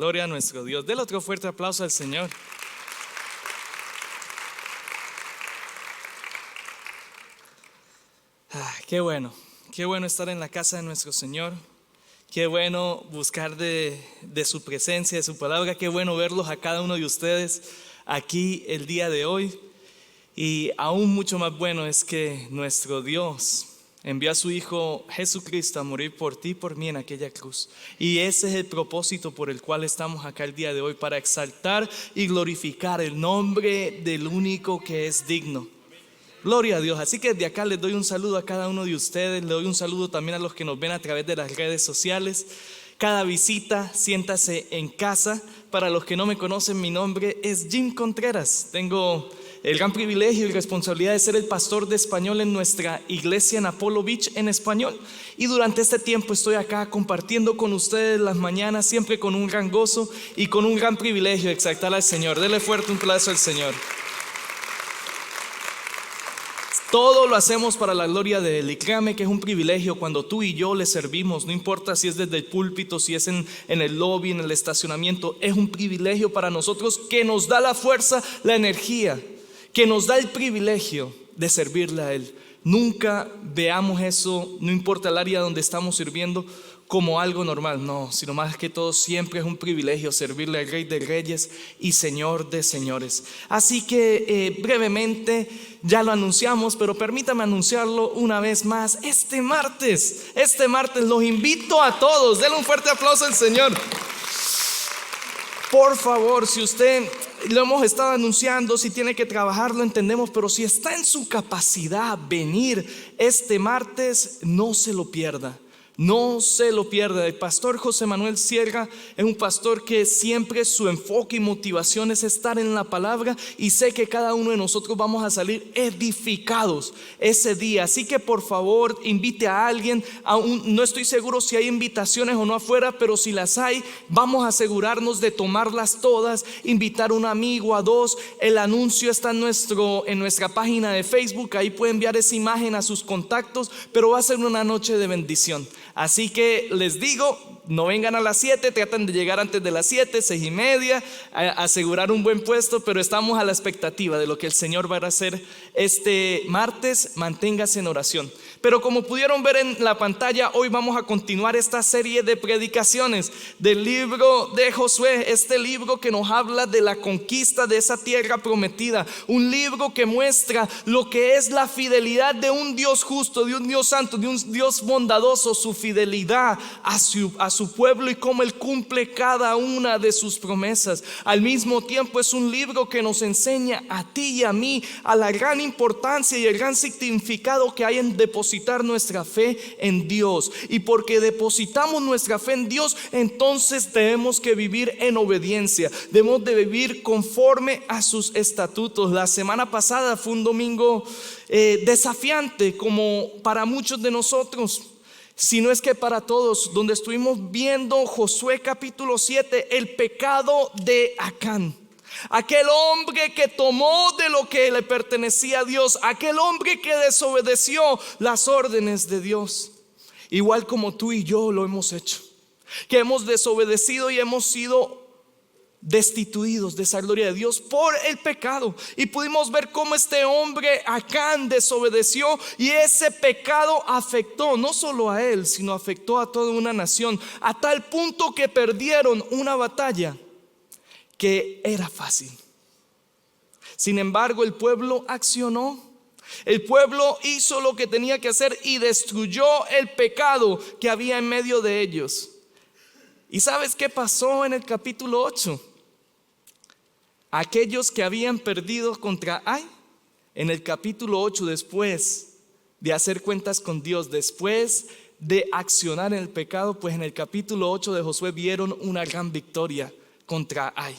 Gloria a nuestro Dios. Dele otro fuerte aplauso al Señor. Qué bueno estar en la casa de nuestro Señor. Qué bueno buscar de su presencia, de su palabra. Qué bueno verlos a cada uno de ustedes aquí el día de hoy. Y aún mucho más bueno es que nuestro Dios envió a su Hijo Jesucristo a morir por ti y por mí en aquella cruz. Y ese es el propósito por el cual estamos acá el día de hoy, para exaltar y glorificar el nombre del único que es digno. Gloria a Dios. Así que desde acá les doy un saludo a cada uno de ustedes. Le doy un saludo también a los que nos ven a través de las redes sociales. Cada visita, siéntase en casa. Para los que no me conocen, mi nombre es Jim Contreras. Tengo el gran privilegio y responsabilidad de ser el pastor de español en nuestra iglesia en Apollo Beach en español. Y durante este tiempo estoy acá compartiendo con ustedes las mañanas, siempre con un gran gozo y con un gran privilegio de exaltar al Señor. Dele fuerte un aplauso al Señor. Todo lo hacemos para la gloria de Él, y créame que es un privilegio cuando tú y yo le servimos. No importa si es desde el púlpito, si es en el lobby, en el estacionamiento. Es un privilegio para nosotros que nos da la fuerza, la energía, que nos da el privilegio de servirle a Él. Nunca veamos eso, no importa el área donde estamos sirviendo, como algo normal. No, sino más que todo siempre es un privilegio servirle al Rey de Reyes y Señor de Señores. Así que brevemente ya lo anunciamos, pero permítame anunciarlo una vez más. Este martes los invito a todos. Denle un fuerte aplauso al Señor. Por favor, si usted, lo hemos estado anunciando, si tiene que trabajar, lo entendemos, pero si está en su capacidad venir este martes, no se lo pierda. No se lo pierda. El pastor José Manuel Sierra es un pastor que siempre su enfoque y motivación es estar en la palabra, y sé que cada uno de nosotros vamos a salir edificados ese día. Así que por favor invite a alguien. No estoy seguro si hay invitaciones o no afuera, pero si las hay, vamos a asegurarnos de tomarlas todas, invitar a un amigo, a dos. El anuncio está en nuestra página de Facebook, ahí puede enviar esa imagen a sus contactos, pero va a ser una noche de bendición. Así que les digo, no vengan a las 7, traten de llegar antes de las 7, 6:30, asegurar un buen puesto, pero estamos a la expectativa de lo que el Señor va a hacer este martes. Manténgase en oración. Pero como pudieron ver en la pantalla, hoy vamos a continuar esta serie de predicaciones del libro de Josué, este libro que nos habla de la conquista de esa tierra prometida, un libro que muestra lo que es la fidelidad de un Dios justo, de un Dios santo, de un Dios bondadoso, su fidelidad a su pueblo y cómo Él cumple cada una de sus promesas. Al mismo tiempo es un libro que nos enseña a ti y a mí a la gran importancia y el gran significado que hay en depositar nuestra fe en Dios. Y porque depositamos nuestra fe en Dios, entonces tenemos que vivir en obediencia, debemos de vivir conforme a sus estatutos. La semana pasada fue un domingo desafiante, como para muchos de nosotros, si no es que para todos, donde estuvimos viendo Josué capítulo 7, el pecado de Acán. Aquel hombre que tomó de lo que le pertenecía a Dios, aquel hombre que desobedeció las órdenes de Dios, igual como tú y yo lo hemos hecho, que hemos desobedecido y hemos sido destituidos de esa gloria de Dios por el pecado. Y pudimos ver cómo este hombre Acán desobedeció, y ese pecado afectó no solo a él, sino afectó a toda una nación, a tal punto que perdieron una batalla que era fácil. Sin embargo, el pueblo accionó. El pueblo hizo lo que tenía que hacer y destruyó el pecado que había en medio de ellos. ¿Y sabes qué pasó en el capítulo 8? Aquellos que habían perdido contra Ai, en el capítulo 8, después de hacer cuentas con Dios, después de accionar en el pecado, pues en el capítulo 8 de Josué vieron una gran victoria contra Ai.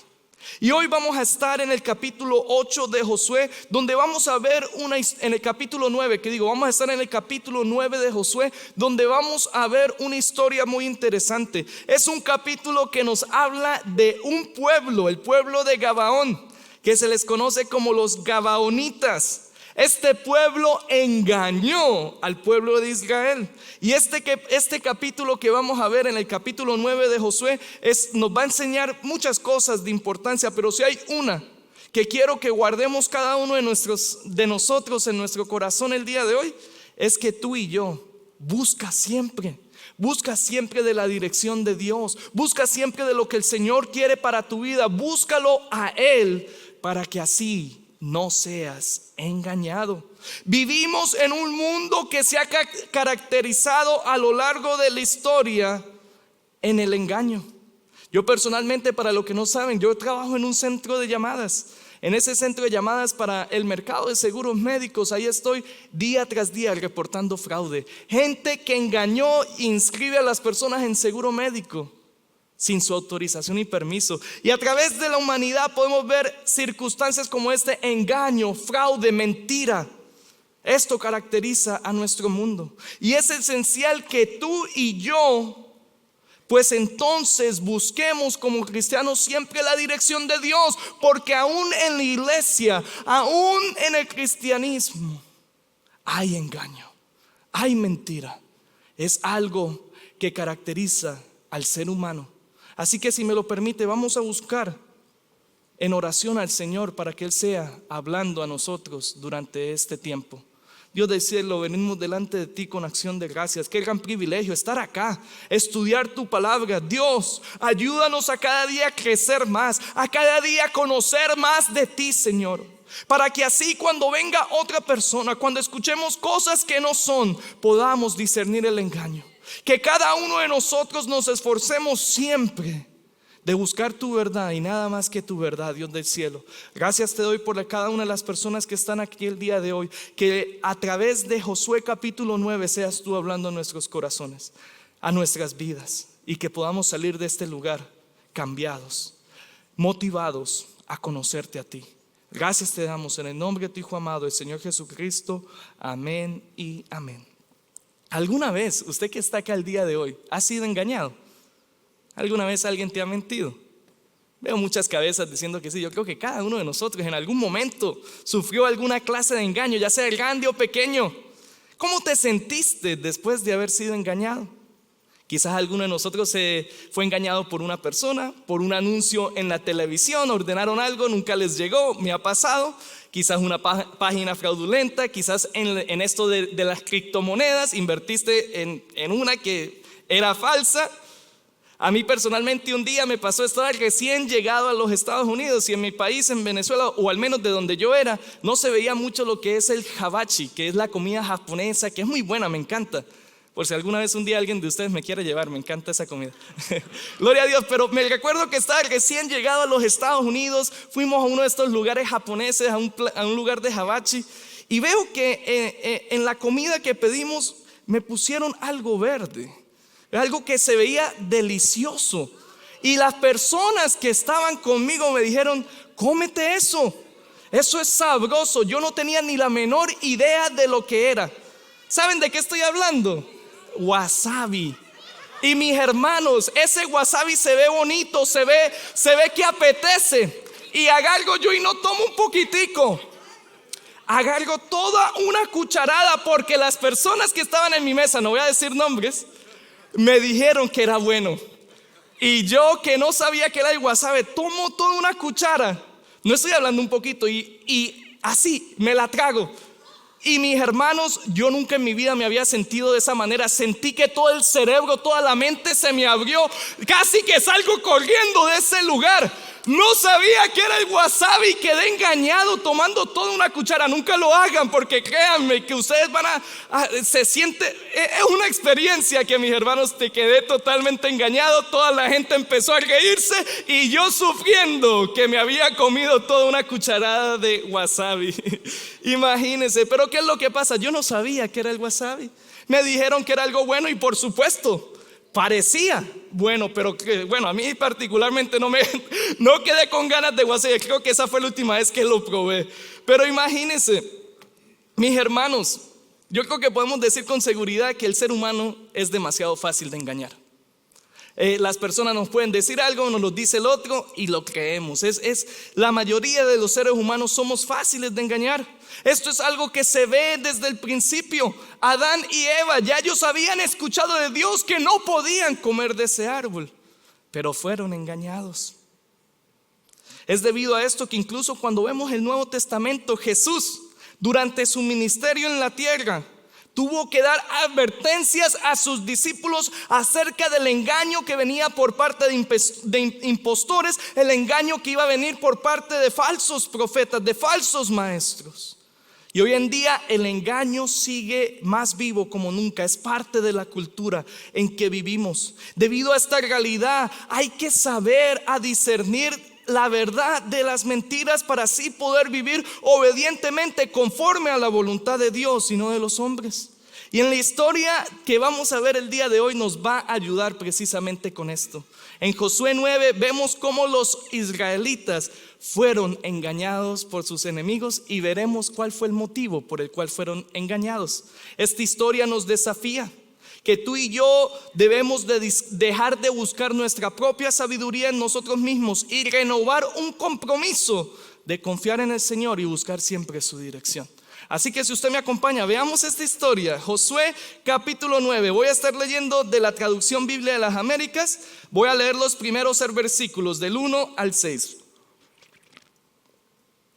Y hoy vamos a estar en el capítulo 8 de Josué, donde vamos a ver en el capítulo 9, vamos a estar en el capítulo 9 de Josué, donde vamos a ver una historia muy interesante. Es un capítulo que nos habla de un pueblo, el pueblo de Gabaón, que se les conoce como los Gabaonitas. Este pueblo engañó al pueblo de Israel. Y este capítulo que vamos a ver en el capítulo 9 de Josué nos va a enseñar muchas cosas de importancia, pero si hay una que quiero que guardemos cada uno de nosotros en nuestro corazón el día de hoy, es que tú y yo busca siempre de la dirección de Dios, busca siempre de lo que el Señor quiere para tu vida, búscalo a Él para que así no seas engañado. Vivimos en un mundo que se ha caracterizado a lo largo de la historia en el engaño. Yo personalmente, para los que no saben, yo trabajo en un centro de llamadas. En ese centro de llamadas para el mercado de seguros médicos, ahí estoy día tras día reportando fraude. Gente que engañó e inscribe a las personas en seguro médico sin su autorización y permiso. Y a través de la humanidad podemos ver circunstancias como este: engaño, fraude, mentira. Esto caracteriza a nuestro mundo. Y es esencial que tú y yo, pues entonces busquemos como cristianos siempre la dirección de Dios, porque aún en la iglesia, aún en el cristianismo, hay engaño, hay mentira. Es algo que caracteriza al ser humano. Así que, si me lo permite, vamos a buscar en oración al Señor para que Él sea hablando a nosotros durante este tiempo. Dios del cielo, venimos delante de ti con acción de gracias. Qué gran privilegio estar acá, estudiar tu palabra. Dios, ayúdanos a cada día crecer más, a cada día conocer más de ti, Señor, para que así cuando venga otra persona, cuando escuchemos cosas que no son, podamos discernir el engaño. Que cada uno de nosotros nos esforcemos siempre de buscar tu verdad y nada más que tu verdad, Dios del cielo. Gracias te doy por cada una de las personas que están aquí el día de hoy. Que a través de Josué capítulo 9 seas tú hablando a nuestros corazones, a nuestras vidas, y que podamos salir de este lugar cambiados, motivados a conocerte a ti. Gracias te damos en el nombre de tu Hijo amado, el Señor Jesucristo. Amén y amén. ¿Alguna vez, usted que está acá el día de hoy, ha sido engañado? ¿Alguna vez alguien te ha mentido? Veo muchas cabezas diciendo que sí. Yo creo que cada uno de nosotros en algún momento sufrió alguna clase de engaño, ya sea grande o pequeño. ¿Cómo te sentiste después de haber sido engañado? Quizás alguno de nosotros fue engañado por una persona, por un anuncio en la televisión, ordenaron algo, nunca les llegó, me ha pasado. Quizás una página fraudulenta, quizás en esto de las criptomonedas, invertiste en una que era falsa. A mí personalmente un día me pasó, estaba recién llegado a los Estados Unidos y en mi país, en Venezuela, o al menos de donde yo era, no se veía mucho lo que es el hibachi, que es la comida japonesa, que es muy buena, me encanta. Por si alguna vez un día alguien de ustedes me quiere llevar, me encanta esa comida. Gloria a Dios. Pero me recuerdo que estaba recién llegado a los Estados Unidos, fuimos a uno de estos lugares japoneses, a un lugar de hibachi, y veo que en la comida que pedimos me pusieron algo verde, algo que se veía delicioso. Y las personas que estaban conmigo me dijeron: cómete eso, eso es sabroso. Yo no tenía ni la menor idea de lo que era. ¿Saben de qué estoy hablando? Wasabi. Y mis hermanos, ese wasabi se ve bonito, se ve que apetece. Y agarro yo y no tomo un poquitico, agarro toda una cucharada, porque las personas que estaban en mi mesa, no voy a decir nombres, me dijeron que era bueno. Y yo, que no sabía que era el wasabi, tomo toda una cuchara. No estoy hablando un poquito, y así me la trago. Y mis hermanos, yo nunca en mi vida me había sentido de esa manera. Sentí que todo el cerebro, toda la mente se me abrió. Casi que salgo corriendo de ese lugar. No sabía que era el wasabi, quedé engañado tomando toda una cuchara. Nunca lo hagan, porque créanme que ustedes se siente, es una experiencia que, mis hermanos, te quedé totalmente engañado. Toda la gente empezó a reírse y yo sufriendo que me había comido toda una cucharada de wasabi. Imagínense. Pero ¿qué es lo que pasa? Yo no sabía que era el wasabi. Me dijeron que era algo bueno y por supuesto parecía bueno, pero bueno, a mí particularmente no quedé con ganas de wasabi. Creo que esa fue la última vez que lo probé. Pero imagínense, mis hermanos, yo creo que podemos decir con seguridad que el ser humano es demasiado fácil de engañar. Las personas nos pueden decir algo, nos lo dice el otro y lo creemos. La mayoría de los seres humanos somos fáciles de engañar. Esto es algo que se ve desde el principio. Adán y Eva, ya ellos habían escuchado de Dios que no podían comer de ese árbol, pero fueron engañados. Es debido a esto que incluso cuando vemos el Nuevo Testamento, Jesús, durante su ministerio en la tierra, tuvo que dar advertencias a sus discípulos acerca del engaño que venía por parte de impostores, el engaño que iba a venir por parte de falsos profetas, de falsos maestros. Y hoy en día el engaño sigue más vivo como nunca, es parte de la cultura en que vivimos. Debido a esta realidad hay que saber a discernir la verdad de las mentiras para así poder vivir obedientemente conforme a la voluntad de Dios y no de los hombres. Y en la historia que vamos a ver el día de hoy nos va a ayudar precisamente con esto. En Josué 9 vemos cómo los israelitas fueron engañados por sus enemigos y veremos cuál fue el motivo por el cual fueron engañados. Esta historia nos desafía que tú y yo debemos de dejar de buscar nuestra propia sabiduría en nosotros mismos y renovar un compromiso de confiar en el Señor y buscar siempre su dirección. Así que si usted me acompaña, veamos esta historia. Josué capítulo 9. Voy a estar leyendo de la traducción Biblia de las Américas. Voy a leer los primeros versículos del 1 al 6.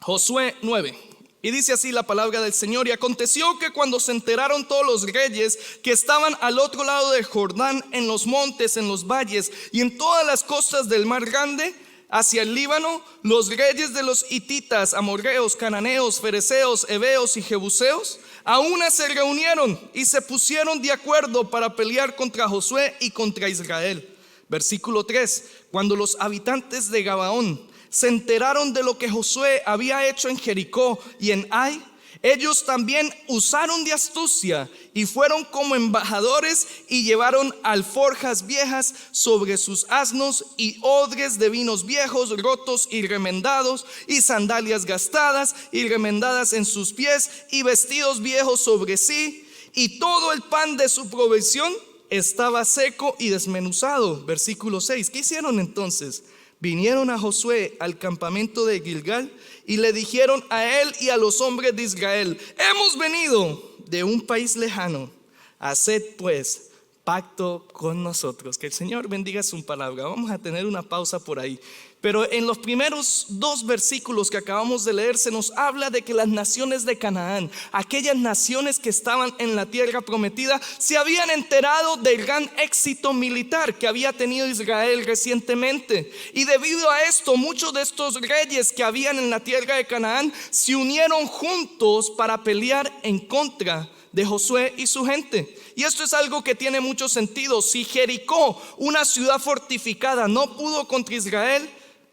Josué 9. Y dice así la palabra del Señor: y aconteció que cuando se enteraron todos los reyes que estaban al otro lado del Jordán, en los montes, en los valles y en todas las costas del mar grande, hacia el Líbano, los reyes de los hititas, amorreos, cananeos, fereceos, heveos y jebuseos, a una se reunieron y se pusieron de acuerdo para pelear contra Josué y contra Israel. Versículo 3: cuando los habitantes de Gabaón se enteraron de lo que Josué había hecho en Jericó y en Ai, ellos también usaron de astucia y fueron como embajadores y llevaron alforjas viejas sobre sus asnos y odres de vinos viejos, rotos y remendados, y sandalias gastadas y remendadas en sus pies, y vestidos viejos sobre sí, y todo el pan de su provisión estaba seco y desmenuzado. Versículo 6: ¿qué hicieron entonces? Vinieron a Josué al campamento de Gilgal y le dijeron a él y a los hombres de Israel: hemos venido de un país lejano, haced pues pacto con nosotros. Que el Señor bendiga su palabra. Vamos a tener una pausa por ahí. Pero en los primeros 2 versículos que acabamos de leer se nos habla de que las naciones de Canaán, aquellas naciones que estaban en la tierra prometida, se habían enterado del gran éxito militar que había tenido Israel recientemente. Y debido a esto, muchos de estos reyes que habían en la tierra de Canaán se unieron juntos para pelear en contra de Josué y su gente. Y esto es algo que tiene mucho sentido. Si Jericó, una ciudad fortificada, no pudo contra Israel,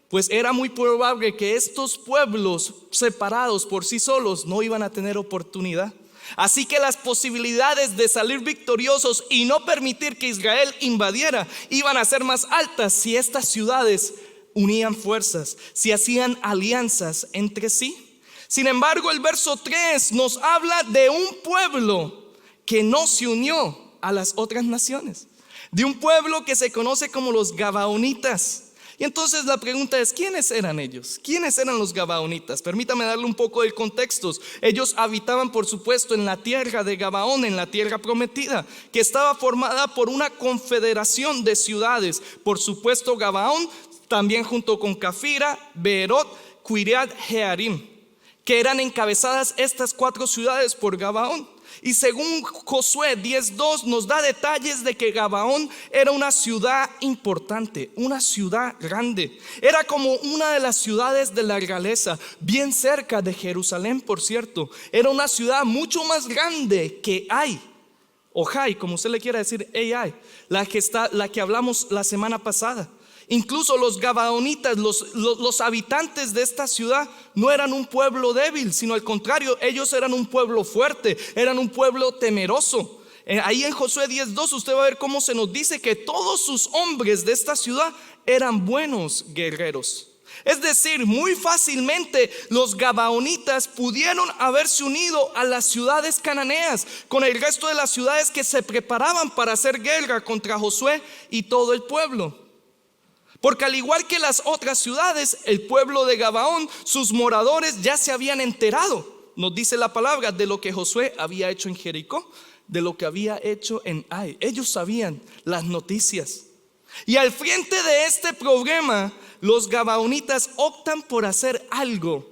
pues era muy probable que estos pueblos separados por sí solos no iban a tener oportunidad. Así que las posibilidades de salir victoriosos y no permitir que Israel invadiera iban a ser más altas si estas ciudades unían fuerzas, si hacían alianzas entre sí. Sin embargo, el verso 3 nos habla de un pueblo que no se unió a las otras naciones, de un pueblo que se conoce como los Gabaonitas. Y entonces la pregunta es: ¿quiénes eran ellos? ¿Quiénes eran los Gabaonitas? Permítame darle un poco de contexto. Ellos habitaban, por supuesto, en la tierra de Gabaón, en la tierra prometida, que estaba formada por una confederación de ciudades. Por supuesto, Gabaón, también junto con Cafira, Beerot, Quiriat Jearim, que eran encabezadas estas 4 ciudades por Gabaón. Y según Josué 10:2 nos da detalles de que Gabaón era una ciudad importante, una ciudad grande. Era como una de las ciudades de la realeza, bien cerca de Jerusalén, por cierto. Era una ciudad mucho más grande que Ai, o Jai, como usted le quiera decir, Ai, la que hablamos la semana pasada. Incluso los Gabaonitas, los habitantes de esta ciudad, no eran un pueblo débil, sino al contrario, ellos eran un pueblo fuerte, eran un pueblo temeroso. Ahí en Josué 10:2 usted va a ver cómo se nos dice que todos sus hombres de esta ciudad eran buenos guerreros. Es decir, muy fácilmente los gabaonitas pudieron haberse unido a las ciudades cananeas con el resto de las ciudades que se preparaban para hacer guerra contra Josué y todo el pueblo. Porque al igual que las otras ciudades, el pueblo de Gabaón, sus moradores ya se habían enterado, nos dice la palabra, de lo que Josué había hecho en Jericó, de lo que había hecho en Ai. Ellos sabían las noticias. Y al frente de este problema, los gabaonitas optan por hacer algo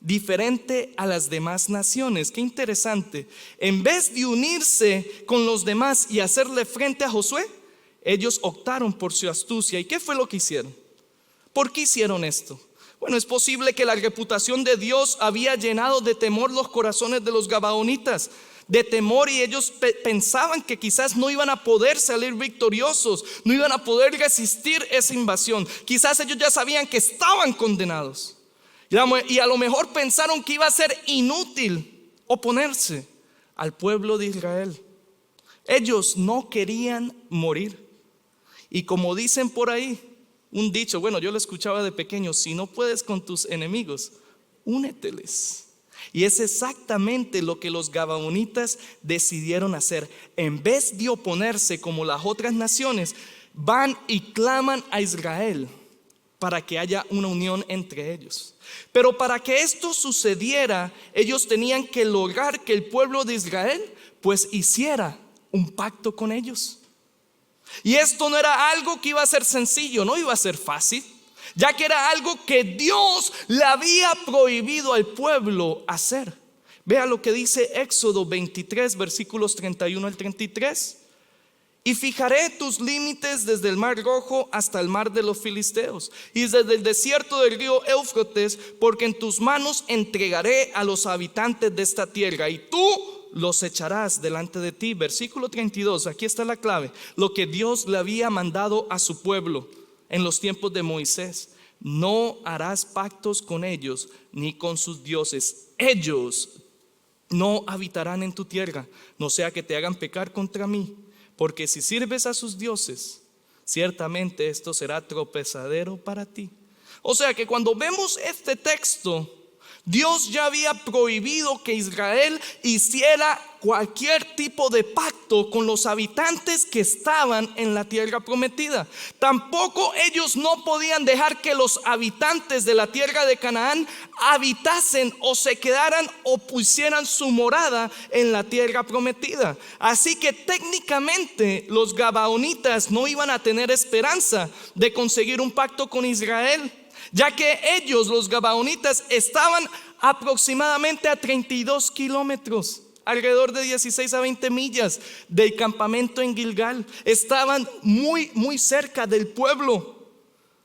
diferente a las demás naciones. Qué interesante. En vez de unirse con los demás y hacerle frente a Josué, ellos optaron por su astucia. ¿Y qué fue lo que hicieron? ¿Por qué hicieron esto? Bueno, es posible que la reputación de Dios había llenado de temor los corazones de los gabaonitas, de temor, y ellos pensaban que quizás no iban a poder salir victoriosos, no iban a poder resistir esa invasión. Quizás ellos ya sabían que estaban condenados y a lo mejor pensaron que iba a ser inútil oponerse al pueblo de Israel. Ellos no querían morir. Y como dicen por ahí, un dicho, bueno, yo lo escuchaba de pequeño: si no puedes con tus enemigos, úneteles. Y es exactamente lo que los gabaonitas decidieron hacer. En vez de oponerse como las otras naciones, van y claman a Israel para que haya una unión entre ellos. Pero para que esto sucediera, ellos tenían que lograr que el pueblo de Israel pues hiciera un pacto con ellos. Y esto no era algo que iba a ser sencillo, no iba a ser fácil, ya que era algo que Dios le había prohibido al pueblo hacer. Vea lo que dice Éxodo 23, versículos 31 al 33. Y fijaré tus límites desde el mar Rojo hasta el mar de los filisteos, y desde el desierto del río Éufrates, porque en tus manos entregaré a los habitantes de esta tierra, y tú los echarás delante de ti. Versículo 32, aquí está la clave, lo que Dios le había mandado a su pueblo en los tiempos de Moisés: no harás pactos con ellos ni con sus dioses. Ellos no habitarán en tu tierra, no sea que te hagan pecar contra mí, porque si sirves a sus dioses, ciertamente esto será tropezadero para ti. O sea que cuando vemos este texto, Dios ya había prohibido que Israel hiciera cualquier tipo de pacto con los habitantes que estaban en la tierra prometida. Tampoco ellos no podían dejar que los habitantes de la tierra de Canaán habitasen o se quedaran o pusieran su morada en la tierra prometida. Así que técnicamente los gabaonitas no iban a tener esperanza de conseguir un pacto con Israel, ya que ellos, los gabaonitas, estaban aproximadamente a 32 kilómetros, alrededor de 16 a 20 millas del campamento en Gilgal. Estaban muy cerca del pueblo.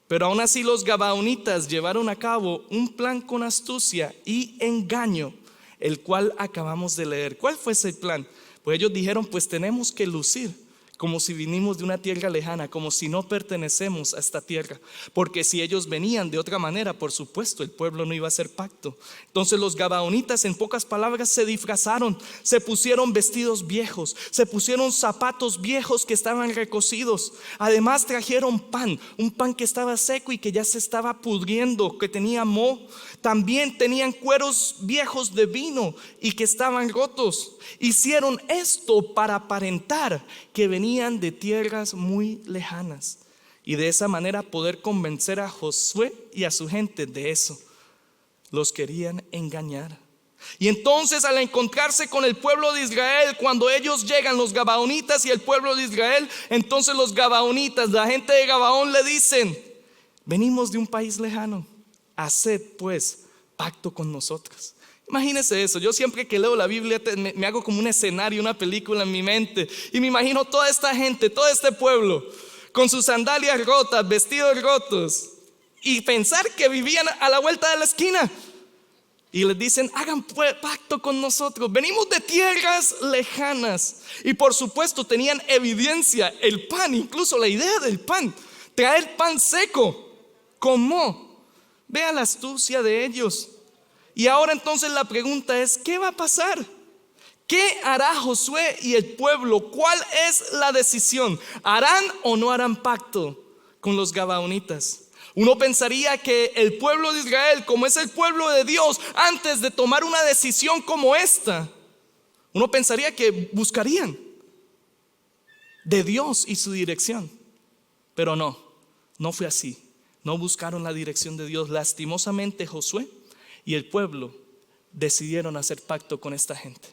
Pero aún así los gabaonitas llevaron a cabo un plan con astucia y engaño, el cual acabamos de leer. ¿Cuál fue ese plan? Pues ellos dijeron: pues tenemos que lucir como si vinimos de una tierra lejana, como si no pertenecemos a esta tierra, porque si ellos venían de otra manera, por supuesto el pueblo no iba a hacer pacto. Entonces los gabaonitas, en pocas palabras, se disfrazaron, se pusieron vestidos viejos, se pusieron zapatos viejos que estaban recocidos. Además trajeron pan, un pan que estaba seco y que ya se estaba pudriendo, que tenía moho. También tenían cueros viejos de vino y que estaban rotos. Hicieron esto para aparentar que venían de tierras muy lejanas, y de esa manera poder convencer a Josué y a su gente de eso. Los querían engañar. Y entonces, al encontrarse con el pueblo de Israel, cuando ellos llegan, los gabaonitas y el pueblo de Israel, entonces los gabaonitas, la gente de Gabaón, le dicen: venimos de un país lejano, haced pues pacto con nosotros. Imagínese eso. Yo siempre que leo la Biblia me hago como un escenario, una película en mi mente, y me imagino toda esta gente, todo este pueblo con sus sandalias rotas, vestidos rotos, y pensar que vivían a la vuelta de la esquina. Y les dicen: hagan pacto con nosotros, venimos de tierras lejanas. Y por supuesto tenían evidencia, el pan, incluso la idea del pan, traer pan seco con moho. Vea la astucia de ellos. Y ahora entonces la pregunta es: ¿qué va a pasar? ¿Qué hará Josué y el pueblo? ¿Cuál es la decisión? ¿Harán o no harán pacto con los gabaonitas? Uno pensaría que el pueblo de Israel, como es el pueblo de Dios, antes de tomar una decisión como esta, uno pensaría que buscarían de Dios y su dirección. Pero no fue así. No buscaron la dirección de Dios. Lastimosamente Josué y el pueblo decidieron hacer pacto con esta gente.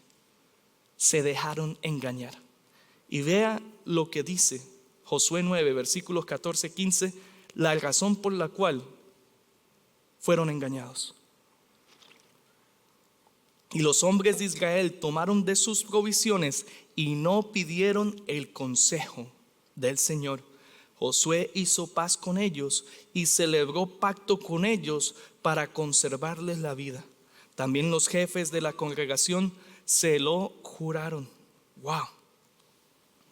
Se dejaron engañar. Y vea lo que dice Josué 9, versículos 14, 15, la razón por la cual fueron engañados. Y los hombres de Israel tomaron de sus provisiones y no pidieron el consejo del Señor. Josué hizo paz con ellos y celebró pacto con ellos para conservarles la vida. También los jefes de la congregación se lo juraron. Wow.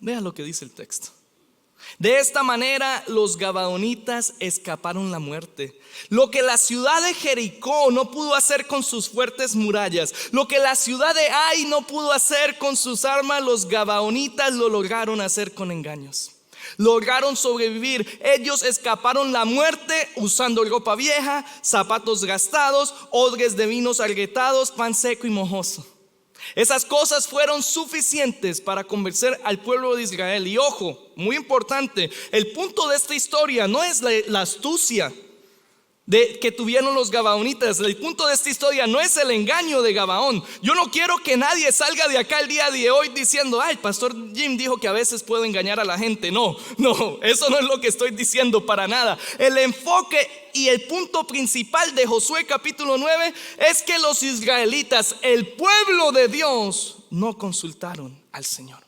Vea lo que dice el texto. De esta manera los gabaonitas escaparon la muerte. Lo que la ciudad de Jericó no pudo hacer con sus fuertes murallas, lo que la ciudad de Ai no pudo hacer con sus armas, los gabaonitas lo lograron hacer con engaños. Lograron sobrevivir. Ellos escaparon la muerte usando ropa vieja, zapatos gastados, odres de vinos agrietados, pan seco y mojoso. Esas cosas fueron suficientes para convencer al pueblo de Israel. Y ojo, muy importante, el punto de esta historia no es la astucia que tuvieron los gabaonitas. El punto de esta historia no es el engaño de Gabaón. Yo no quiero que nadie salga de acá el día de hoy diciendo: ay, Pastor Jim dijo que a veces puedo engañar a la gente. No, eso no es lo que estoy diciendo para nada. El enfoque y el punto principal de Josué capítulo 9 es que los israelitas, el pueblo de Dios, no consultaron al Señor.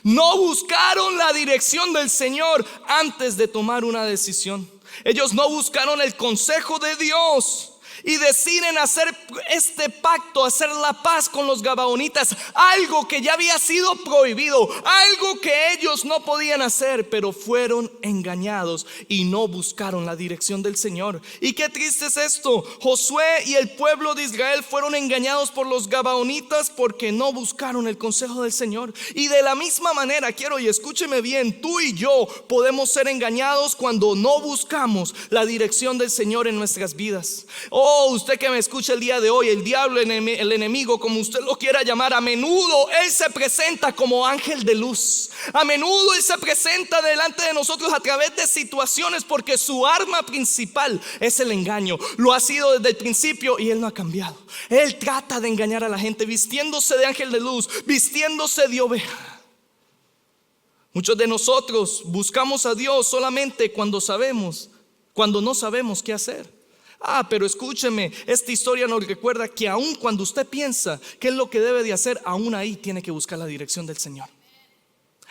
No buscaron la dirección del Señor antes de tomar una decisión. Ellos no buscaron el consejo de Dios y deciden hacer este pacto, hacer la paz con los gabaonitas, algo que ya había sido prohibido, algo que ellos no podían hacer, pero fueron engañados y no buscaron la dirección del Señor. Y qué triste es esto. Josué y el pueblo de Israel fueron engañados por los gabaonitas porque no buscaron el consejo del Señor. Y de la misma manera, y escúcheme bien, tú y yo podemos ser engañados cuando no buscamos la dirección del Señor en nuestras vidas. Usted que me escucha el día de hoy, el diablo, el enemigo, como usted lo quiera llamar, a menudo él se presenta como ángel de luz. A menudo él se presenta delante de nosotros a través de situaciones, porque su arma principal es el engaño. Lo ha sido desde el principio y él no ha cambiado. Él trata de engañar a la gente vistiéndose de ángel de luz, vistiéndose de oveja. Muchos de nosotros buscamos a Dios solamente cuando no sabemos qué hacer. Pero escúcheme, esta historia nos recuerda que aun cuando usted piensa qué es lo que debe de hacer, aún ahí tiene que buscar la dirección del Señor.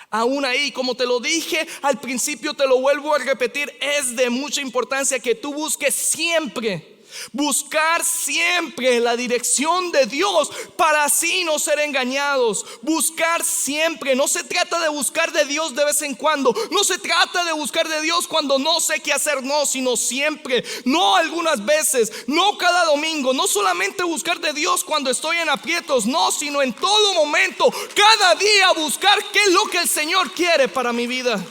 Aún ahí, como te lo dije al principio, te lo vuelvo a repetir, es de mucha importancia que tú busques siempre. Buscar siempre la dirección de Dios para así no ser engañados. Buscar siempre. No se trata de buscar de Dios de vez en cuando. No se trata de buscar de Dios cuando no sé qué hacer. No, sino siempre. No algunas veces. No cada domingo. No solamente buscar de Dios cuando estoy en aprietos. No, sino en todo momento. Cada día buscar qué es lo que el Señor quiere para mi vida.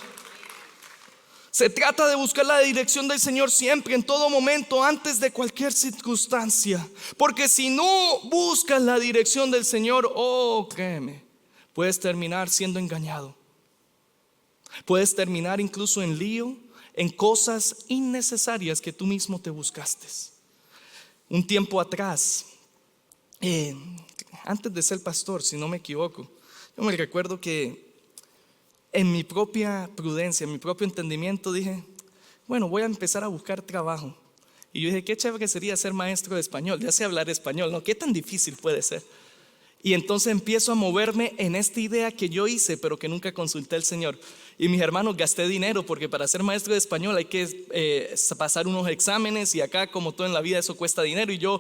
Se trata de buscar la dirección del Señor siempre, en todo momento, antes de cualquier circunstancia. Porque si no buscas la dirección del Señor, créeme, puedes terminar siendo engañado. Puedes terminar incluso en lío, en cosas innecesarias que tú mismo te buscaste. Un tiempo atrás, antes de ser pastor, si no me equivoco, yo me recuerdo que en mi propia prudencia, en mi propio entendimiento dije: bueno, voy a empezar a buscar trabajo. Y yo dije: qué chévere sería ser maestro de español. Ya sé hablar español, ¿no? ¿Qué tan difícil puede ser? Y entonces empiezo a moverme en esta idea que yo hice, pero que nunca consulté al Señor. Y mis hermanos, gasté dinero, porque para ser maestro de español hay que pasar unos exámenes, y acá, como todo en la vida, eso cuesta dinero. Y yo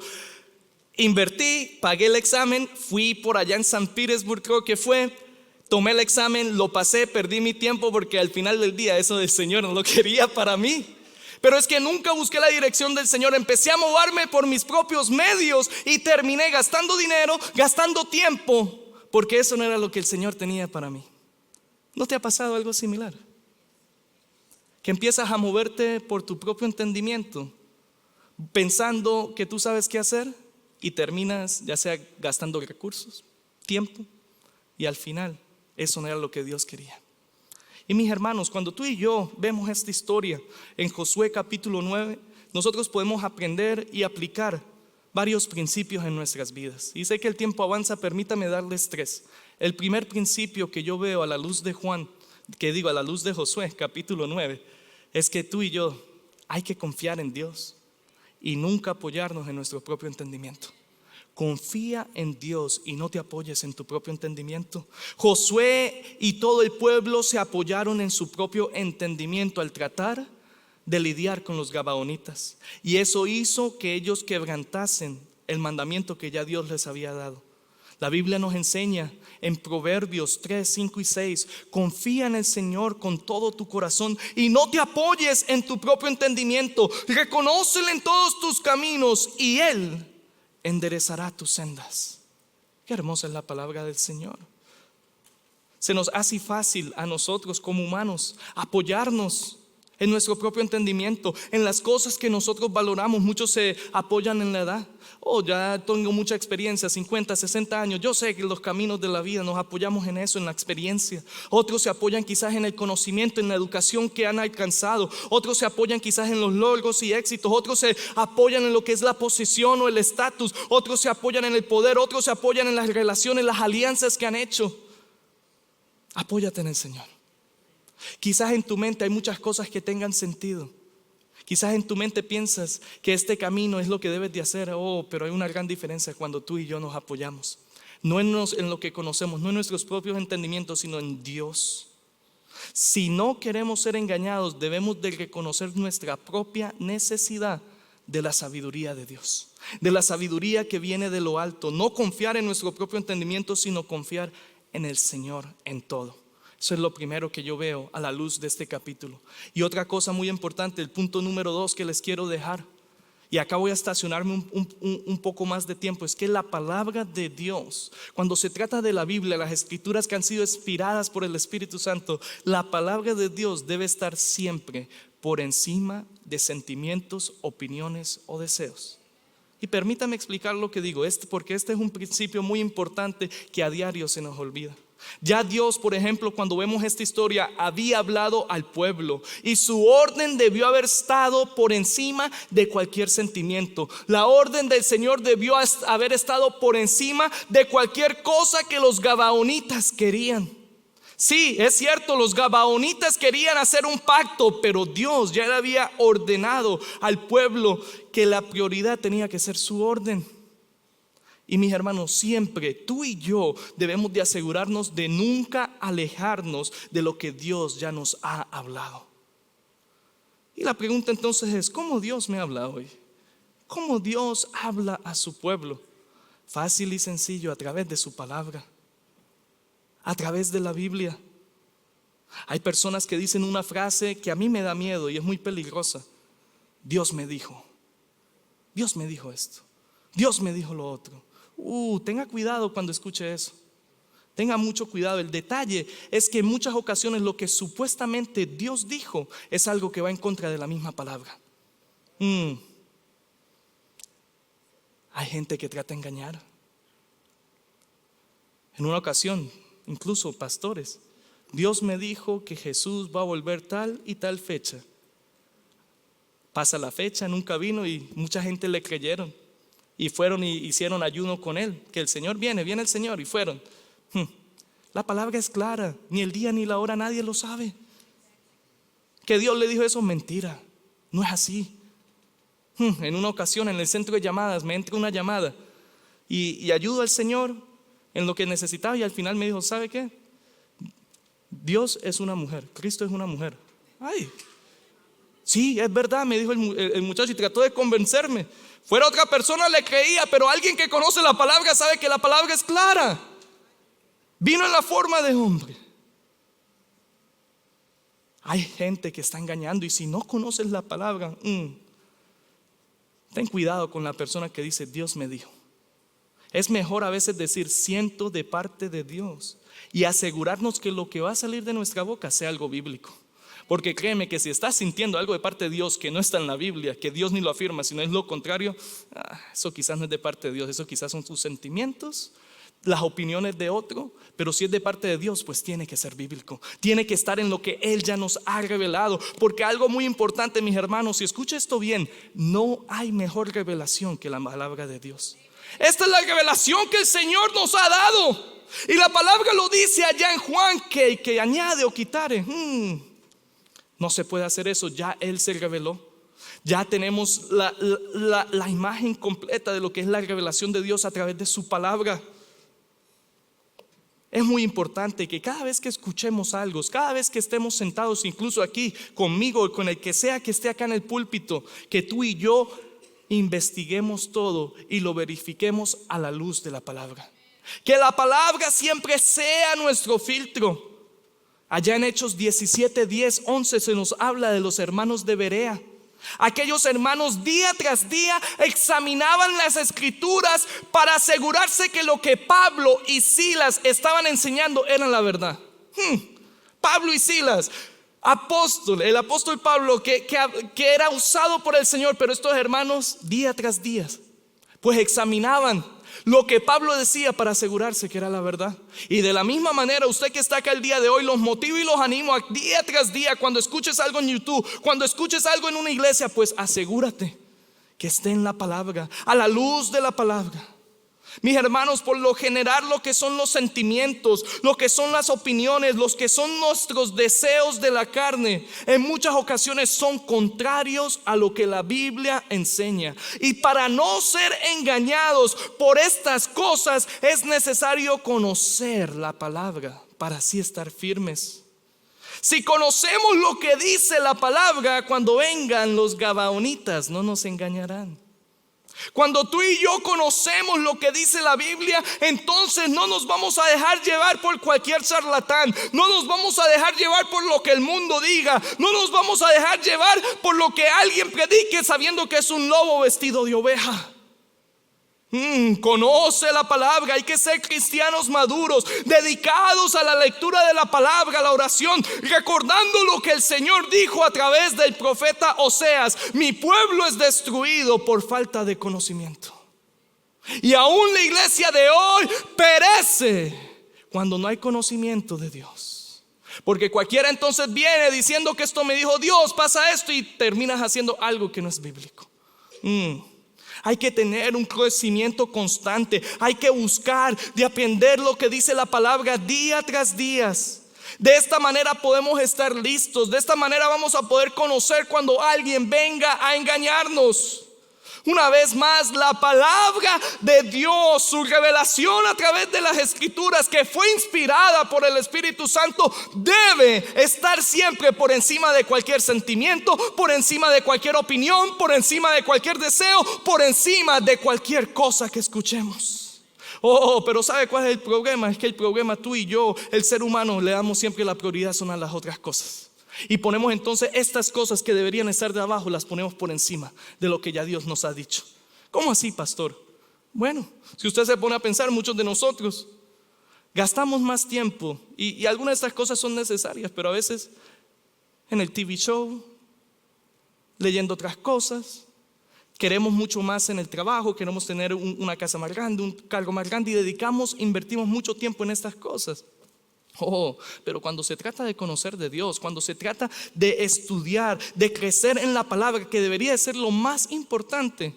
invertí, pagué el examen, fui por allá en San Petersburg, creo que fue. Tomé el examen, lo pasé, perdí mi tiempo, porque al final del día eso del Señor no lo quería para mí. Pero es que nunca busqué la dirección del Señor. Empecé a moverme por mis propios medios y terminé gastando dinero, gastando tiempo, porque eso no era lo que el Señor tenía para mí. ¿No te ha pasado algo similar? que empiezas a moverte por tu propio entendimiento, pensando que tú sabes qué hacer y terminas ya sea gastando recursos, tiempo, y al final eso no era lo que Dios quería. Y mis hermanos, cuando tú y yo vemos esta historia en Josué capítulo 9, nosotros podemos aprender y aplicar varios principios en nuestras vidas. Y sé que el tiempo avanza, permítame darles 3. El primer principio que yo veo a la luz de a la luz de Josué capítulo 9, es que tú y yo hay que confiar en Dios y nunca apoyarnos en nuestro propio entendimiento. Confía en Dios y no te apoyes en tu propio entendimiento. Josué y todo el pueblo se apoyaron en su propio entendimiento al tratar de lidiar con los gabaonitas, y eso hizo que ellos quebrantasen el mandamiento que ya Dios les había dado. La Biblia nos enseña en Proverbios 3, 5 y 6: confía en el Señor con todo tu corazón y no te apoyes en tu propio entendimiento. Reconócele en todos tus caminos y Él enderezará tus sendas. Qué hermosa es la palabra del Señor. Se nos hace fácil a nosotros como humanos apoyarnos en nuestro propio entendimiento, en las cosas que nosotros valoramos. Muchos se apoyan en la edad. Ya tengo mucha experiencia, 50, 60 años. Yo sé que los caminos de la vida nos apoyamos en eso, en la experiencia. Otros se apoyan quizás en el conocimiento, en la educación que han alcanzado. Otros se apoyan quizás en los logros y éxitos. Otros se apoyan en lo que es la posición o el estatus. Otros se apoyan en el poder. Otros se apoyan en las relaciones, las alianzas que han hecho. Apóyate en el Señor. Quizás en tu mente hay muchas cosas que tengan sentido. Quizás en tu mente piensas que este camino es lo que debes de hacer. Pero hay una gran diferencia cuando tú y yo nos apoyamos. No en lo que conocemos, no en nuestros propios entendimientos, sino en Dios. Si no queremos ser engañados, debemos de reconocer nuestra propia necesidad de la sabiduría de Dios, de la sabiduría que viene de lo alto. No confiar en nuestro propio entendimiento, sino confiar en el Señor en todo. Eso es lo primero que yo veo a la luz de este capítulo. Y otra cosa muy importante, el punto número 2 que les quiero dejar, y acá voy a estacionarme un poco más de tiempo, es que la palabra de Dios, cuando se trata de la Biblia, las escrituras que han sido inspiradas por el Espíritu Santo, la palabra de Dios debe estar siempre por encima de sentimientos, opiniones o deseos. Y permítame explicar lo que digo, porque este es un principio muy importante que a diario se nos olvida. Ya Dios, por ejemplo, cuando vemos esta historia, había hablado al pueblo y su orden debió haber estado por encima de cualquier sentimiento. La orden del Señor debió haber estado por encima de cualquier cosa que los gabaonitas querían. Sí, es cierto, los gabaonitas querían hacer un pacto, pero Dios ya le había ordenado al pueblo que la prioridad tenía que ser su orden. Y mis hermanos, siempre tú y yo debemos de asegurarnos de nunca alejarnos de lo que Dios ya nos ha hablado. Y la pregunta entonces es: ¿cómo Dios me habla hoy? ¿Cómo Dios habla a su pueblo? Fácil y sencillo, a través de su palabra, a través de la Biblia. Hay personas que dicen una frase que a mí me da miedo y es muy peligrosa: Dios me dijo esto, Dios me dijo lo otro. Tenga cuidado cuando escuche eso. Tenga mucho cuidado. El detalle es que en muchas ocasiones lo que supuestamente Dios dijo es algo que va en contra de la misma palabra. Hay gente que trata de engañar. En una ocasión, incluso pastores: Dios me dijo que Jesús va a volver tal y tal fecha. Pasa la fecha, nunca vino y mucha gente le creyeron. Y fueron y hicieron ayuno con él, que el Señor viene el Señor, y fueron. La palabra es clara, ni el día ni la hora nadie lo sabe. Que Dios le dijo eso, mentira, no es así. En una ocasión en el centro de llamadas me entra una llamada y ayudo al Señor en lo que necesitaba, y al final me dijo: ¿sabe qué? Dios es una mujer, Cristo es una mujer. Sí, es verdad, me dijo el muchacho, y trató de convencerme. Fuera otra persona le creía, pero alguien que conoce la palabra sabe que la palabra es clara. Vino en la forma de hombre. Hay gente que está engañando, y si no conoces la palabra, ten cuidado con la persona que dice Dios me dijo. Es mejor a veces decir siento de parte de Dios y asegurarnos que lo que va a salir de nuestra boca sea algo bíblico. Porque créeme que si estás sintiendo algo de parte de Dios que no está en la Biblia, que Dios ni lo afirma, sino es lo contrario, eso quizás no es de parte de Dios, eso quizás son tus sentimientos, las opiniones de otro. Pero si es de parte de Dios, pues tiene que ser bíblico, tiene que estar en lo que Él ya nos ha revelado. Porque algo muy importante, mis hermanos, si escucha esto bien, no hay mejor revelación que la palabra de Dios. Esta es la revelación que el Señor nos ha dado. Y la palabra lo dice allá en Juan, que añade o quitare. No se puede hacer eso, ya Él se reveló. Ya tenemos la imagen completa de lo que es la revelación de Dios a través de su palabra. Es muy importante que cada vez que escuchemos algo, cada vez que estemos sentados, incluso aquí conmigo, con el que sea que esté acá en el púlpito, que tú y yo investiguemos todo y lo verifiquemos a la luz de la palabra. Que la palabra siempre sea nuestro filtro. Allá en Hechos 17, 10, 11 se nos habla de los hermanos de Berea. Aquellos hermanos día tras día examinaban las escrituras para asegurarse que lo que Pablo y Silas estaban enseñando era la verdad. Pablo y Silas, el apóstol Pablo que era usado por el Señor, pero estos hermanos día tras día pues examinaban lo que Pablo decía para asegurarse que era la verdad. Y de la misma manera, usted que está acá el día de hoy, los motivo y los animo a día tras día, cuando escuches algo en YouTube, cuando escuches algo en una iglesia, pues asegúrate que esté en la palabra, a la luz de la palabra. Mis hermanos, por lo general lo que son los sentimientos, lo que son las opiniones, los que son nuestros deseos de la carne, en muchas ocasiones son contrarios a lo que la Biblia enseña. Y para no ser engañados por estas cosas es necesario conocer la palabra para así estar firmes. Si conocemos lo que dice la palabra, cuando vengan los gabaonitas no nos engañarán. Cuando tú y yo conocemos lo que dice la Biblia, entonces no nos vamos a dejar llevar por cualquier charlatán, no nos vamos a dejar llevar por lo que el mundo diga, no nos vamos a dejar llevar por lo que alguien predique sabiendo que es un lobo vestido de oveja. Conoce la palabra. Hay que ser cristianos maduros, dedicados a la lectura de la palabra, a la oración, recordando lo que el Señor dijo a través del profeta Oseas: mi pueblo es destruido por falta de conocimiento. Y aún la iglesia de hoy perece cuando no hay conocimiento de Dios. Porque cualquiera entonces viene diciendo que esto me dijo Dios, pasa esto, y terminas haciendo algo que no es bíblico. Hay que tener un crecimiento constante. Hay que buscar de aprender lo que dice la palabra día tras día. De esta manera podemos estar listos. De esta manera vamos a poder conocer cuando alguien venga a engañarnos. Una vez más, la palabra de Dios, su revelación a través de las escrituras, que fue inspirada por el Espíritu Santo, debe estar siempre por encima de cualquier sentimiento, por encima de cualquier opinión, por encima de cualquier deseo, por encima de cualquier cosa que escuchemos. Pero ¿sabe cuál es el problema? Es que el problema, tú y yo, el ser humano, le damos siempre la prioridad son a las otras cosas. Y ponemos entonces estas cosas que deberían estar de abajo, las ponemos por encima de lo que ya Dios nos ha dicho. ¿Cómo así, pastor? Bueno, si usted se pone a pensar, muchos de nosotros gastamos más tiempo, y algunas de estas cosas son necesarias, pero a veces en el TV show, leyendo otras cosas. Queremos mucho más en el trabajo, queremos tener una casa más grande, un cargo más grande, y invertimos mucho tiempo en estas cosas. Pero cuando se trata de conocer de Dios, cuando se trata de estudiar, de crecer en la palabra, que debería de ser lo más importante,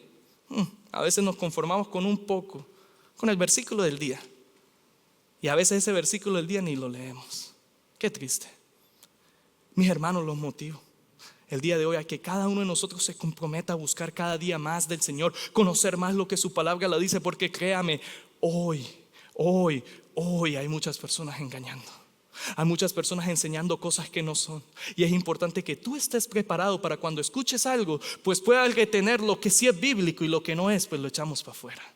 a veces nos conformamos con un poco, con el versículo del día. Y a veces ese versículo del día ni lo leemos. Qué triste. Mis hermanos, los motivo el día de hoy a que cada uno de nosotros se comprometa a buscar cada día más del Señor, conocer más lo que su palabra le dice, porque créame, hoy hay muchas personas engañando. Hay muchas personas enseñando cosas que no son. Y es importante que tú estés preparado para cuando escuches algo, pues puedas retener lo que sí es bíblico, y lo que no es, pues lo echamos para afuera.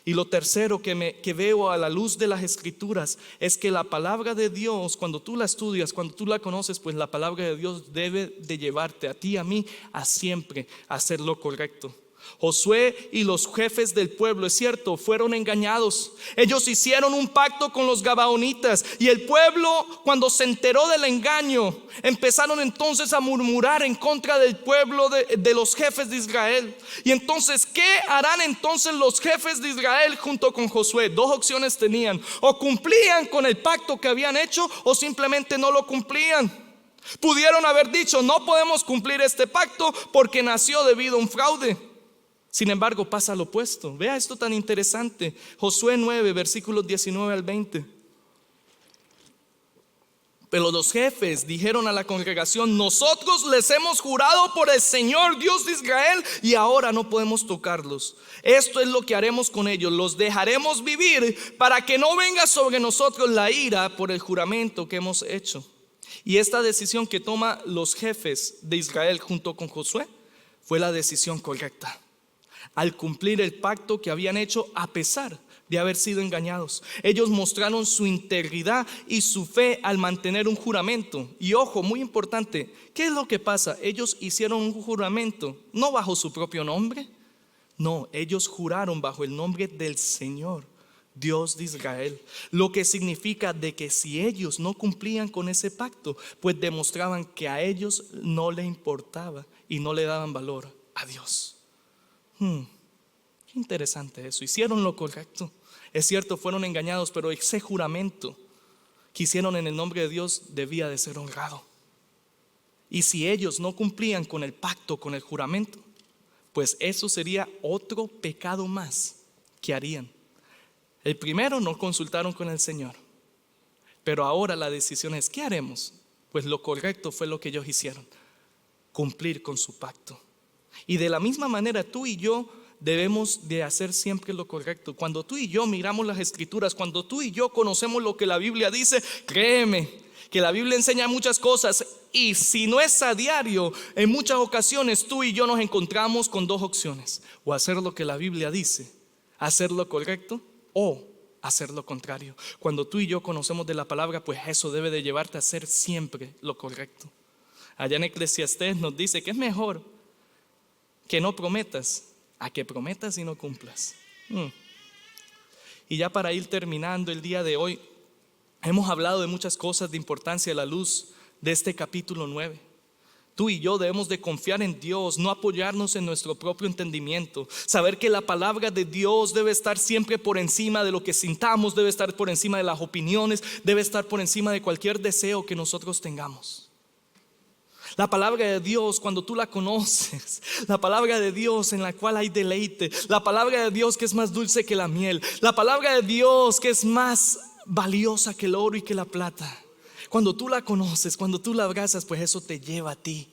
Y lo tercero que veo a la luz de las escrituras es que la palabra de Dios, cuando tú la estudias, cuando tú la conoces, pues la palabra de Dios debe de llevarte a ti y a mí a siempre hacer lo correcto. Josué y los jefes del pueblo, es cierto, fueron engañados. Ellos hicieron un pacto con los gabaonitas y el pueblo, cuando se enteró del engaño, empezaron entonces a murmurar en contra del pueblo de los jefes de Israel. Y entonces, ¿qué harán entonces los jefes de Israel junto con Josué? Dos opciones tenían: o cumplían con el pacto que habían hecho o simplemente no lo cumplían. Pudieron haber dicho: no podemos cumplir este pacto porque nació debido a un fraude. Sin embargo, pasa lo opuesto. Vea esto tan interesante. Josué 9, versículos 19 al 20. Pero los jefes dijeron a la congregación: nosotros les hemos jurado por el Señor Dios de Israel y ahora no podemos tocarlos. Esto es lo que haremos con ellos: los dejaremos vivir para que no venga sobre nosotros la ira por el juramento que hemos hecho. Y esta decisión que toman los jefes de Israel junto con Josué fue la decisión correcta, al cumplir el pacto que habían hecho a pesar de haber sido engañados. Ellos mostraron su integridad y su fe al mantener un juramento. Y ojo, muy importante, ¿qué es lo que pasa? Ellos hicieron un juramento no bajo su propio nombre, no, ellos juraron bajo el nombre del Señor Dios de Israel, lo que significa de que si ellos no cumplían con ese pacto, pues demostraban que a ellos no le importaba y no le daban valor a Dios. Qué interesante eso. Hicieron lo correcto. Es cierto, fueron engañados, pero ese juramento que hicieron en el nombre de Dios debía de ser honrado. Y si ellos no cumplían con el pacto, con el juramento, pues eso sería otro pecado más que harían. El primero, no consultaron con el Señor, pero ahora la decisión es: ¿qué haremos? Pues lo correcto fue lo que ellos hicieron: cumplir con su pacto. Y de la misma manera tú y yo debemos de hacer siempre lo correcto. Cuando tú y yo miramos las escrituras, cuando tú y yo conocemos lo que la Biblia dice, créeme que la Biblia enseña muchas cosas, y si no es a diario, en muchas ocasiones tú y yo nos encontramos con dos opciones: o hacer lo que la Biblia dice, hacer lo correcto, o hacer lo contrario. Cuando tú y yo conocemos de la palabra, pues eso debe de llevarte a hacer siempre lo correcto. Allá en Eclesiastés nos dice que es mejor que no prometas a que prometas y no cumplas. Y ya para ir terminando el día de hoy, hemos hablado de muchas cosas de importancia a la luz de este capítulo 9. Tú y yo debemos de confiar en Dios, no apoyarnos en nuestro propio entendimiento. Saber que la palabra de Dios debe estar siempre por encima de lo que sintamos, debe estar por encima de las opiniones, debe estar por encima de cualquier deseo que nosotros tengamos. La palabra de Dios, cuando tú la conoces, la palabra de Dios en la cual hay deleite, la palabra de Dios que es más dulce que la miel, la palabra de Dios que es más valiosa que el oro y que la plata. Cuando tú la conoces, cuando tú la abrazas, pues eso te lleva a ti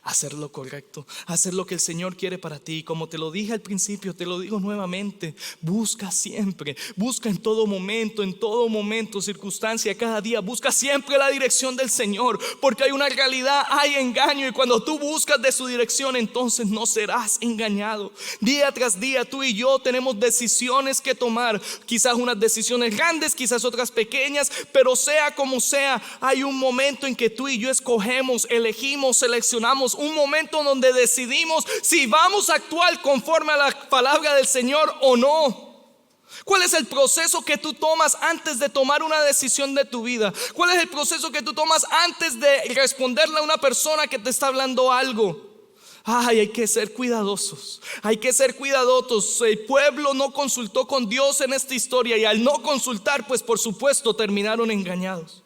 a hacer lo correcto, a hacer lo que el Señor quiere para ti. Como te lo dije al principio, te lo digo nuevamente: busca siempre, busca en todo momento, circunstancia, cada día, busca siempre la dirección del Señor, porque hay una realidad, hay engaño, y cuando tú buscas de su dirección, entonces no serás engañado. Día tras día tú y yo tenemos decisiones que tomar, quizás unas decisiones grandes, quizás otras pequeñas, pero sea como sea, hay un momento en que tú y yo escogemos, elegimos, seleccionamos, un momento donde decidimos si vamos a actuar conforme a la palabra del Señor o no. ¿Cuál es el proceso que tú tomas antes de tomar una decisión de tu vida? ¿Cuál es el proceso que tú tomas antes de responderle a una persona que te está hablando algo? Hay que ser cuidadosos, hay que ser cuidadosos. El pueblo no consultó con Dios en esta historia, y al no consultar, pues por supuesto terminaron engañados.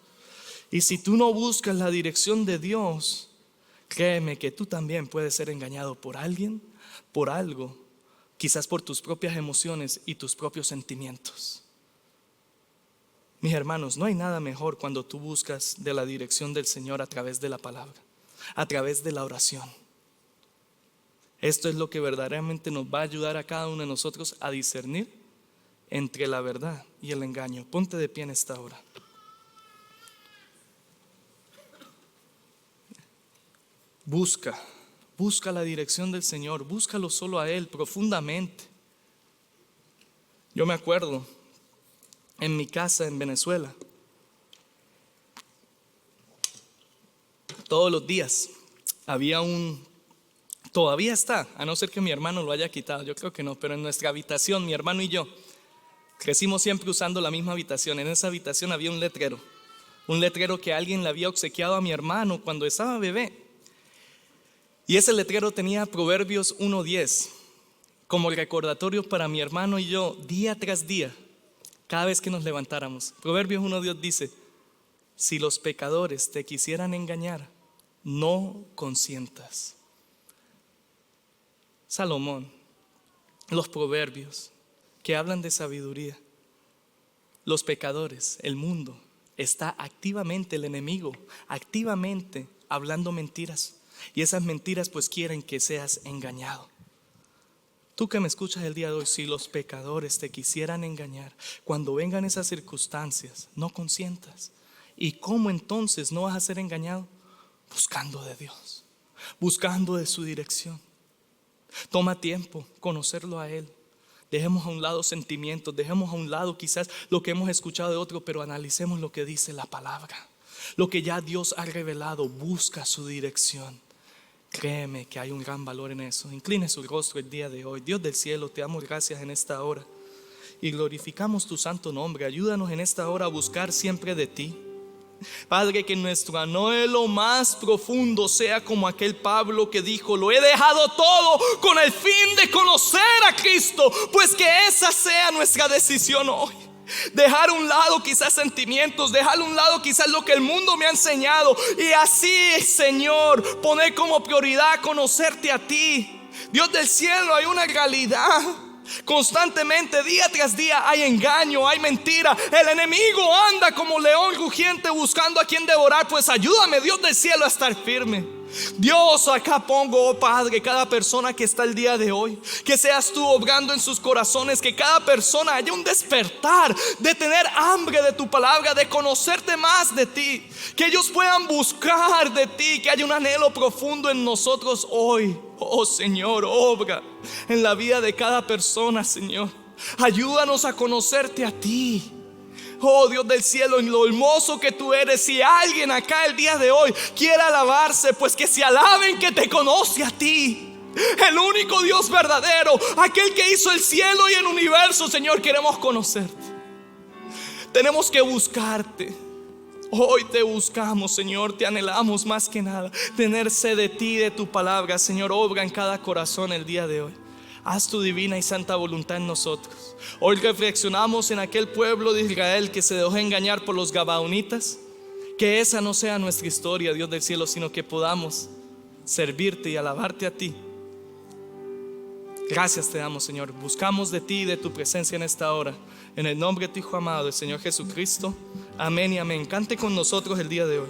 Y si tú no buscas la dirección de Dios, créeme que tú también puedes ser engañado por alguien, por algo, quizás por tus propias emociones y tus propios sentimientos. Mis hermanos, no hay nada mejor cuando tú buscas de la dirección del Señor a través de la palabra, a través de la oración. Esto es lo que verdaderamente nos va a ayudar a cada uno de nosotros a discernir entre la verdad y el engaño. Ponte de pie en esta hora. Busca la dirección del Señor, búscalo solo a Él profundamente. Yo me acuerdo en mi casa en Venezuela, todos los días había un Todavía está, a no ser que mi hermano lo haya quitado, yo creo que no, pero en nuestra habitación, mi hermano y yo crecimos siempre usando la misma habitación. En esa habitación había un letrero que alguien le había obsequiado a mi hermano cuando estaba bebé. Y ese letrero tenía Proverbios 1:10 como recordatorio para mi hermano y yo, día tras día, cada vez que nos levantáramos. Proverbios 1:10 dice: si los pecadores te quisieran engañar, no consientas. Salomón, los proverbios que hablan de sabiduría. Los pecadores, el mundo, está activamente, el enemigo, activamente hablando mentiras. Y esas mentiras pues quieren que seas engañado. Tú que me escuchas el día de hoy, si los pecadores te quisieran engañar, cuando vengan esas circunstancias, no consientas. ¿Y cómo entonces no vas a ser engañado? Buscando de Dios, buscando de su dirección. Toma tiempo conocerlo a Él. Dejemos a un lado sentimientos, dejemos a un lado quizás lo que hemos escuchado de otro, pero analicemos lo que dice la palabra, lo que ya Dios ha revelado. Busca su dirección. Créeme que hay un gran valor en eso. Incline su rostro el día de hoy. Dios del cielo, te damos gracias en esta hora y glorificamos tu santo nombre. Ayúdanos en esta hora a buscar siempre de ti. Padre, que nuestro anhelo más profundo sea como aquel Pablo que dijo: lo he dejado todo con el fin de conocer a Cristo. Pues que esa sea nuestra decisión hoy. Dejar a un lado quizás sentimientos, dejar a un lado quizás lo que el mundo me ha enseñado, y así, Señor, poner como prioridad conocerte a ti. Dios del cielo, hay una realidad. Constantemente, día tras día, hay engaño, hay mentira. El enemigo anda como león rugiente buscando a quien devorar. Pues ayúdame, Dios del cielo, a estar firme. Dios, acá pongo, oh Padre, cada persona que está el día de hoy, que seas tú obrando en sus corazones, que cada persona haya un despertar de tener hambre de tu palabra, de conocerte más de ti, que ellos puedan buscar de ti, que haya un anhelo profundo en nosotros hoy. Oh Señor, obra en la vida de cada persona, Señor. Ayúdanos a conocerte a ti. Oh Dios del cielo, en lo hermoso que tú eres. Si alguien acá el día de hoy quiere alabarse, pues que se alaben que te conoce a ti, el único Dios verdadero, aquel que hizo el cielo y el universo. Señor, queremos conocerte. Tenemos que buscarte. Hoy te buscamos, Señor, te anhelamos más que nada. Tener sed de ti, de tu palabra. Señor, obra en cada corazón el día de hoy. Haz tu divina y santa voluntad en nosotros. Hoy reflexionamos en aquel pueblo de Israel que se dejó engañar por los gabaonitas. Que esa no sea nuestra historia, Dios del cielo, sino que podamos servirte y alabarte a ti. Gracias te damos, Señor. Buscamos de ti y de tu presencia en esta hora. En el nombre de tu Hijo amado, el Señor Jesucristo. Amén y amén. Cante con nosotros el día de hoy.